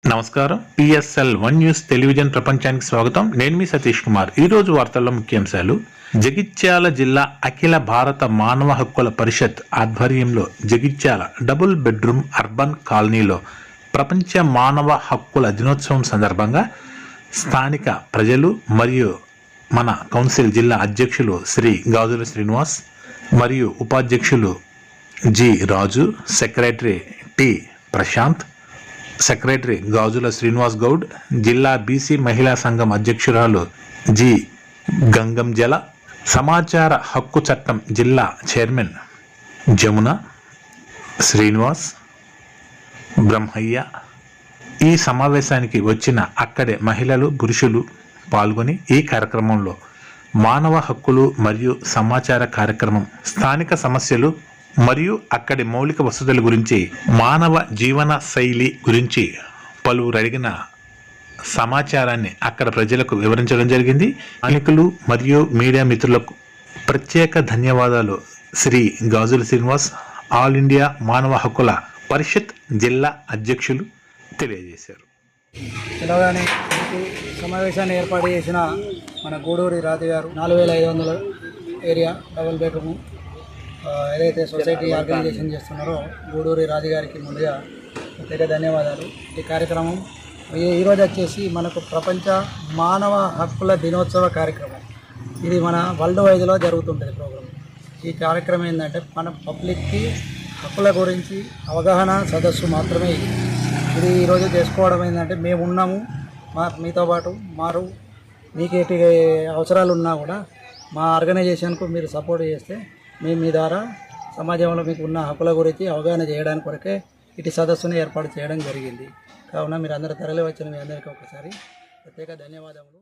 నమస్కారం. పిఎస్ఎల్ one news television ప్రపంచానికి స్వాగతం. నేను మీ సతీష్ కుమార్. ఈ రోజు వార్తల్లో ముఖ్యాంశాలు. జగిత్యాల జిల్లా అఖిల భారత మానవ హక్కుల పరిషత్ ఆధ్వర్యంలో జగిత్యాల డబుల్ బెడ్రూమ్ అర్బన్ కాలనీలో ప్రపంచ మానవ హక్కుల దినోత్సవం సందర్భంగా స్థానిక ప్రజలు మరియు మన కౌన్సిల్ జిల్లా అధ్యక్షులు శ్రీ గాజుల శ్రీనివాస్ మరియు ఉపాధ్యక్షులు జి రాజు, సెక్రటరీ టి ప్రశాంత్, సెక్రటరీ గాజుల శ్రీనివాస్ గౌడ్, జిల్లా బీసీ మహిళా సంఘం అధ్యక్షురాలు జి గంగంజల, సమాచార హక్కు చట్టం జిల్లా చైర్మన్ జమున, శ్రీనివాస్, బ్రహ్మయ్య ఈ సమావేశానికి వచ్చిన అక్కడే మహిళలు, పురుషులు పాల్గొని ఈ కార్యక్రమంలో మానవ హక్కులు మరియు సమాచార కార్యక్రమం, స్థానిక సమస్యలు మరియు అక్కడి మౌలిక వసతుల గురించి, మానవ జీవన శైలి గురించి పలువురు అడిగిన సమాచారాన్ని అక్కడ ప్రజలకు వివరించడం జరిగింది. స్థానికులు మరియు మీడియా మిత్రులకు ప్రత్యేక ధన్యవాదాలు శ్రీ గాజుల శ్రీనివాస్, ఆల్ ఇండియా మానవ హక్కుల పరిషత్ జిల్లా అధ్యక్షులు తెలియజేశారు. తెలంగాణ సమావేశాన్ని ఏర్పాటు చేసిన మన గూడూరి రాజు గారు 4500 ఏరియా డబుల్ బెడ్రూమ్ ఏదైతే సొసైటీ ఆర్గనైజేషన్ చేస్తున్నారో గూడూరి రాజు గారికి ముందుగా ప్రత్యేక ధన్యవాదాలు. ఈ కార్యక్రమం ఈరోజు వచ్చేసి మనకు ప్రపంచ మానవ హక్కుల దినోత్సవ కార్యక్రమం. ఇది మన వరల్డ్ వైడ్లో జరుగుతుంటుంది ప్రోగ్రాం. ఈ కార్యక్రమం ఏంటంటే మన పబ్లిక్కి హక్కుల గురించి అవగాహన సదస్సు మాత్రమే. ఇది ఈరోజు చేసుకోవడం ఏంటంటే మేము ఉన్నాము, మీతో పాటు మీకు ఎట్టి అవసరాలు ఉన్నా కూడా మా ఆర్గనైజేషన్కు మీరు సపోర్ట్ చేస్తే మేము మీ ద్వారా సమాజంలో మీకు ఉన్న హక్కుల గురించి అవగాహన చేయడానికి కొరకే ఇటు సదస్సును ఏర్పాటు చేయడం జరిగింది. కావున మీరు అందరూ తరలి వచ్చిన మీ అందరికీ ఒకసారి ప్రత్యేక ధన్యవాదములు.